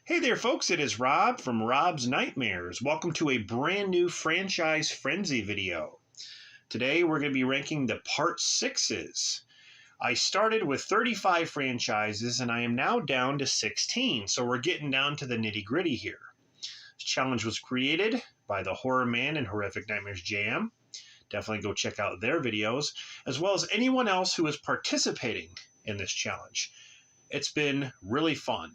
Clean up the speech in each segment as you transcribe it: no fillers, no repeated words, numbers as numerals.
Hey there, folks. It is Rob from Rob's Nightmares. Welcome to a brand new Franchise Frenzy video. Today, we're going to be ranking the Part 6s. I started with 35 franchises, and I am now down to 16, so we're getting down to the nitty-gritty here. This challenge was created by the Horror Man and Horrific Nightmares Jam. Definitely go check out their videos, as well as anyone else who is participating in this challenge. It's been really fun.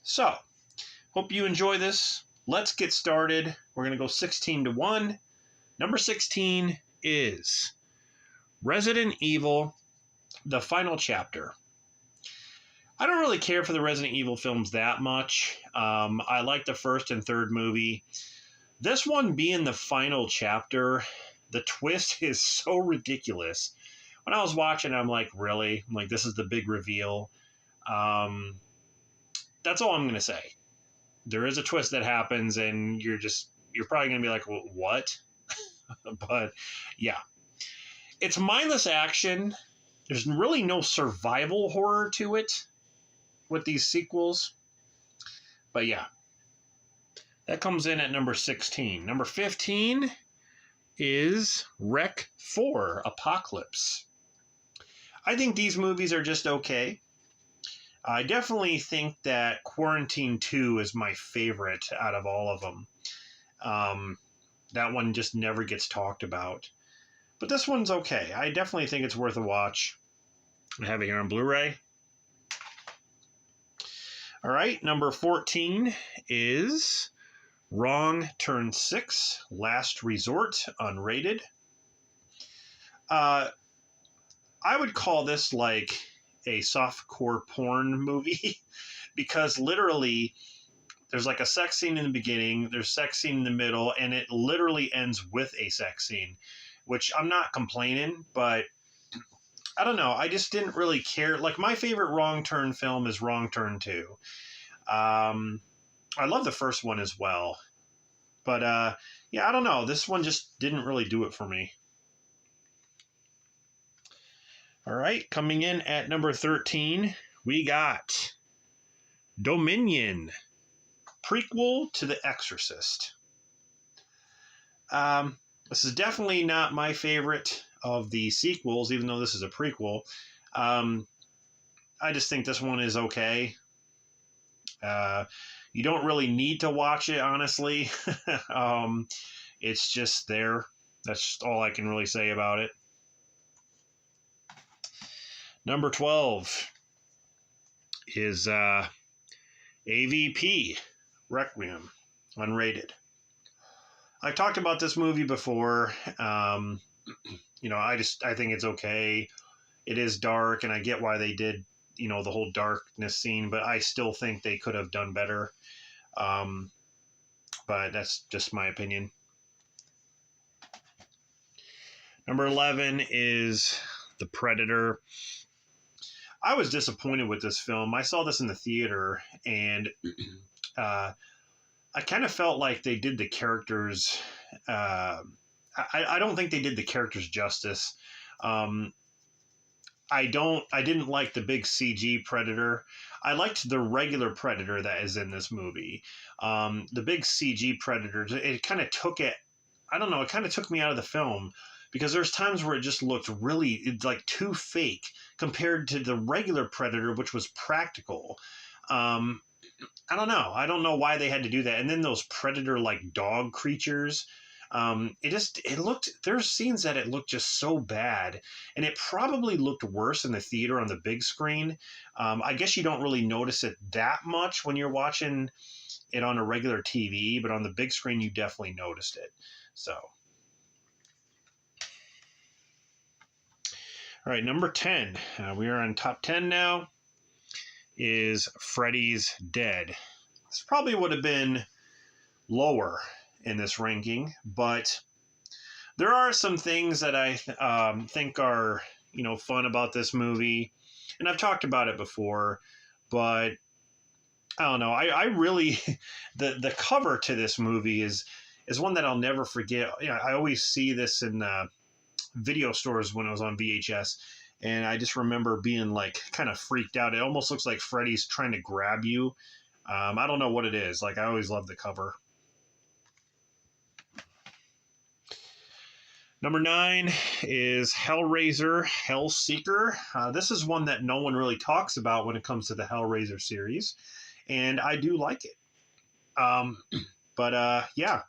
So, hope you enjoy this. Let's get started. We're going to go 16 to 1. Number 16 is Resident Evil, the final chapter. I don't really care for the Resident Evil films that much. I like the first and third movie. This one being the final chapter, the twist is so ridiculous. When I was watching, I'm like, really? I'm like, this is the big reveal. That's all I'm going to say. There is a twist that happens, and you're probably going to be like, well, what? But yeah, it's mindless action. There's really no survival horror to it with these sequels. But yeah, that comes in at number 16. Number 15 is Rec 4 Apocalypse. I think these movies are just okay. I definitely think that Quarantine 2 is my favorite out of all of them. That one just never gets talked about. But this one's okay. I definitely think it's worth a watch. I have it here on Blu-ray. All right, number 14 is Wrong Turn 6, Last Resort, unrated. I would call this like a softcore porn movie because literally there's like a sex scene in the beginning, there's sex scene in the middle, and it literally ends with a sex scene, which I'm not complaining, but I don't know. I just didn't really care. Like, my favorite Wrong Turn film is Wrong Turn 2. I love the first one as well, but yeah, I don't know. This one just didn't really do it for me. All right, coming in at number 13, we got Dominion, prequel to The Exorcist. This is definitely not my favorite of the sequels, even though this is a prequel. I just think this one is okay. You don't really need to watch it, honestly. It's just there. That's all I can really say about it. Number 12 is AVP, Requiem, unrated. I've talked about this movie before. I think it's okay. It is dark, and I get why they did, the whole darkness scene, but I still think they could have done better. But that's just my opinion. Number 11 is The Predator. I was disappointed with this film. I saw this in the theater, and I kind of felt like they did the characters. I don't think they did the characters justice. I didn't like the big CG Predator. I liked the regular Predator that is in this movie. The big CG Predator, it kind of took it. I don't know. It kind of took me out of the film, because there's times where it just looked really like too fake compared to the regular Predator, which was practical. I don't know. I don't know why they had to do that. And then those Predator-like dog creatures, there's scenes that it looked just so bad. And it probably looked worse in the theater on the big screen. I guess you don't really notice it that much when you're watching it on a regular TV, but on the big screen, you definitely noticed it. So. All right, number 10. We are on top 10 now. Is Freddy's Dead. This probably would have been lower in this ranking, but there are some things that I think are, fun about this movie, and I've talked about it before, but I don't know. I really the cover to this movie is one that I'll never forget. I always see this in video stores when I was on VHS, and I just remember being like kind of freaked out. It almost looks like Freddy's trying to grab you I don't know what it is. Like, I always love the cover. Number 9 is Hellraiser Hellseeker. This is one that no one really talks about when it comes to the Hellraiser series, and I do like it. But yeah,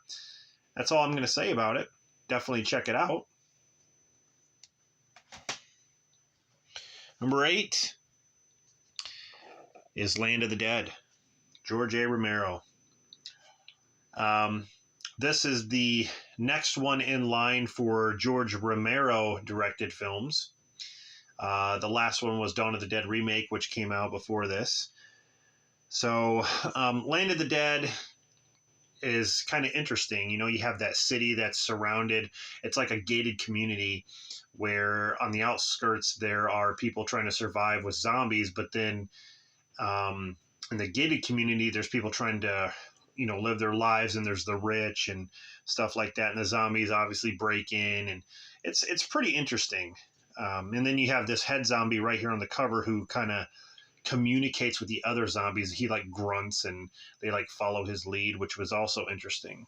that's all I'm going to say about it. Definitely check it out. Number 8 is Land of the Dead, George A. Romero. This is the next one in line for George Romero directed films. The last one was Dawn of the Dead remake, which came out before this. So Land of the Dead is kind of interesting. You know, you have that city that's surrounded. It's like a gated community where on the outskirts there are people trying to survive with zombies, but then in the gated community there's people trying to, you know, live their lives, and there's the rich and stuff like that, and the zombies obviously break in, and it's pretty interesting. And then you have this head zombie right here on the cover who kind of communicates with the other zombies. He like grunts and they like follow his lead, which was also interesting.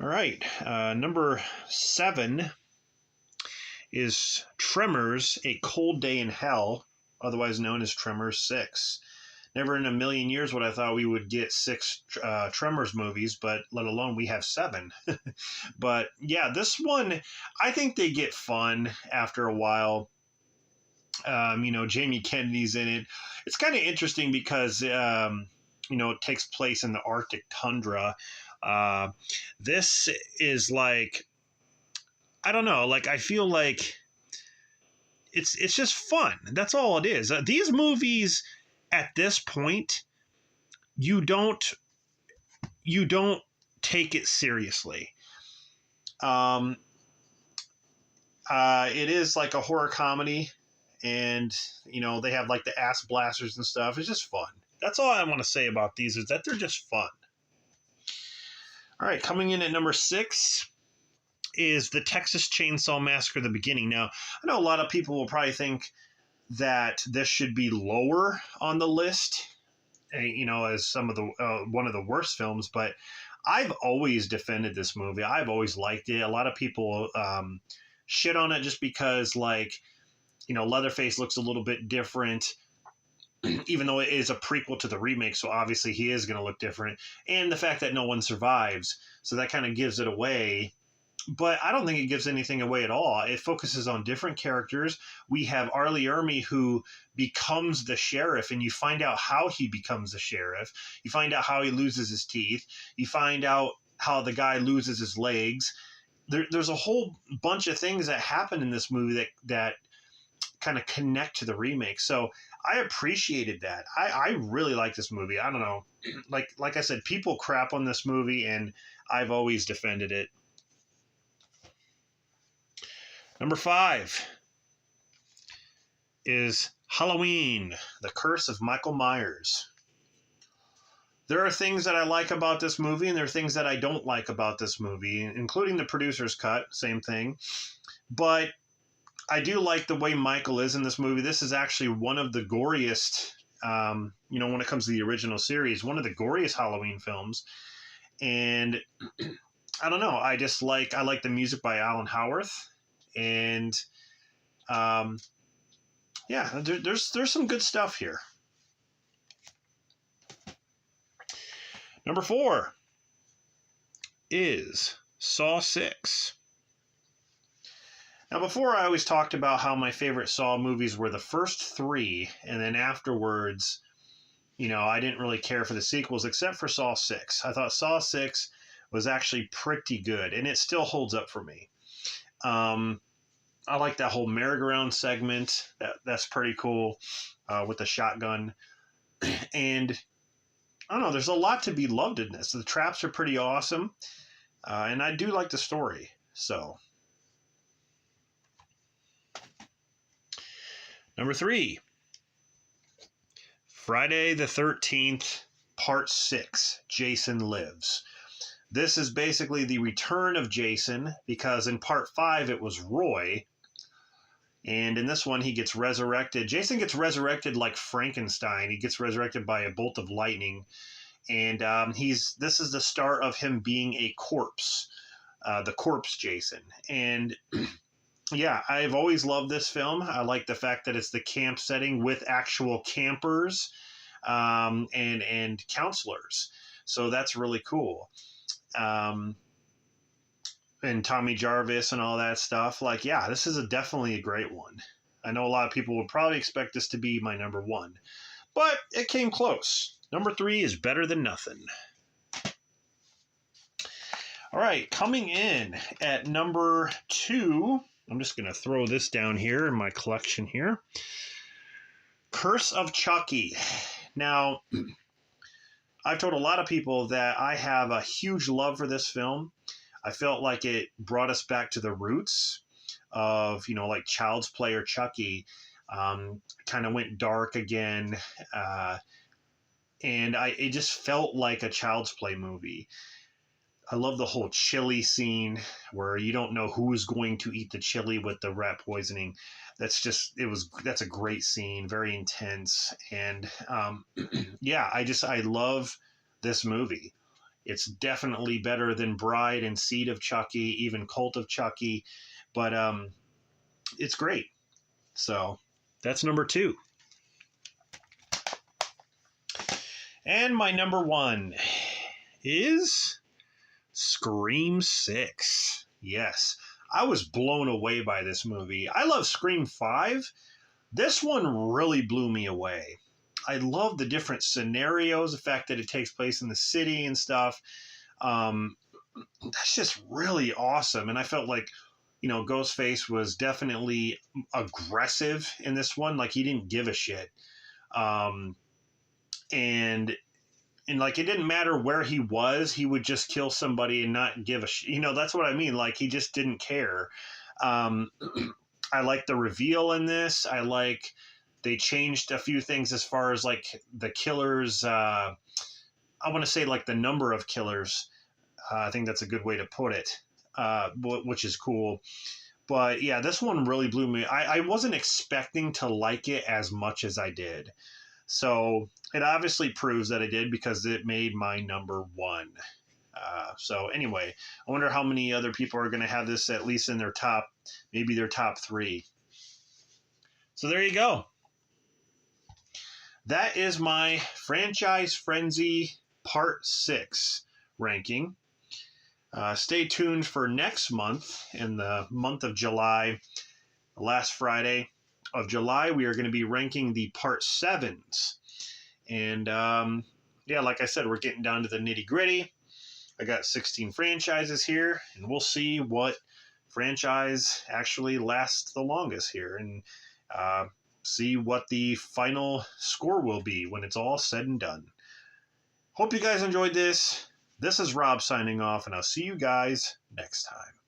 All right, number 7 is Tremors, A Cold Day in Hell, otherwise known as Tremors 6. Never in a million years would I thought we would get 6 Tremors movies, but let alone we have 7. But yeah, this one, I think they get fun after a while. You know, Jamie Kennedy's in it. It's kind of interesting because, you know, it takes place in the Arctic tundra. This is like, I don't know, like I feel like it's just fun. That's all it is. These movies at this point, you don't take it seriously. It is like a horror comedy, and you know they have like the ass blasters and stuff. It's just fun. That's all I want to say about these, is that they're just fun. All right, coming in at number 6 is the Texas Chainsaw Massacre: The Beginning. Now, I know a lot of people will probably think that this should be lower on the list, you know, as some of the one of the worst films, but I've always defended this movie. I've always liked it. A lot of people shit on it just because, like, you know, Leatherface looks a little bit different, even though it is a prequel to the remake, so obviously he is going to look different, and the fact that no one survives, so that kind of gives it away. But I don't think it gives anything away at all. It focuses on different characters. We have R. Lee Ermey, who becomes the sheriff, and you find out how he becomes the sheriff. You find out how he loses his teeth. You find out how the guy loses his legs. There's a whole bunch of things that happen in this movie that kind of connect to the remake. So I appreciated that. I really like this movie. I don't know. Like I said, people crap on this movie, and I've always defended it. Number 5 is Halloween, The Curse of Michael Myers. There are things that I like about this movie, and there are things that I don't like about this movie, including the producer's cut, same thing. But I do like the way Michael is in this movie. This is actually one of the goriest, you know, when it comes to the original series, one of the goriest Halloween films. And I don't know, I like the music by Alan Howarth. And yeah, there's some good stuff here. Number 4 is Saw 6. Now, before I always talked about how my favorite Saw movies were the first 3, and then afterwards, you know, I didn't really care for the sequels except for Saw 6. I thought Saw 6 was actually pretty good, and it still holds up for me. I like that whole merry-go-round segment. That's pretty cool, with the shotgun. And I don't know, there's a lot to be loved in this. The traps are pretty awesome, and I do like the story. So, number 3, Friday the 13th, Part 6, Jason Lives. This is basically the return of Jason, because in Part 5 it was Roy. And in this one, he gets resurrected. Jason gets resurrected like Frankenstein. He gets resurrected by a bolt of lightning. And this is the start of him being a corpse, the corpse Jason. And yeah, I've always loved this film. I like the fact that it's the camp setting with actual campers and counselors. So that's really cool. And Tommy Jarvis and all that stuff. Like, yeah, this is definitely a great one. I know a lot of people would probably expect this to be my number one, but it came close. Number 3 is Better Than Nothing. All right, coming in at number 2, I'm just going to throw this down here in my collection here. Curse of Chucky. Now, I've told a lot of people that I have a huge love for this film. I felt like it brought us back to the roots of, like Child's Play or Chucky. Kind of went dark again. And it just felt like a Child's Play movie. I love the whole chili scene where you don't know who's going to eat the chili with the rat poisoning. That's a great scene, very intense. And yeah, I love this movie. It's definitely better than Bride and Seed of Chucky, even Cult of Chucky, but it's great. So that's number 2. And my number 1 is Scream 6. Yes, I was blown away by this movie. I love Scream 5. This one really blew me away. I love the different scenarios, the fact that it takes place in the city and stuff. That's just really awesome. And I felt like, Ghostface was definitely aggressive in this one. Like, he didn't give a shit. And like, it didn't matter where he was, he would just kill somebody and not give a shit. That's what I mean. Like, he just didn't care. I like the reveal in this. I like they changed a few things as far as like the killers. I want to say like the number of killers. I think that's a good way to put it, which is cool. But yeah, this one really blew me. I wasn't expecting to like it as much as I did. So it obviously proves that I did because it made my number 1. So anyway, I wonder how many other people are going to have this at least in their top, maybe their top 3. So there you go. That is my Franchise Frenzy Part 6 ranking. Stay tuned for next month, in the month of July, the last Friday of July, we are going to be ranking the Part 7s. And yeah, like I said, we're getting down to the nitty gritty. I got 16 franchises here, and we'll see what franchise actually lasts the longest here, and see what the final score will be when it's all said and done. Hope you guys enjoyed this. This is Rob signing off, and I'll see you guys next time.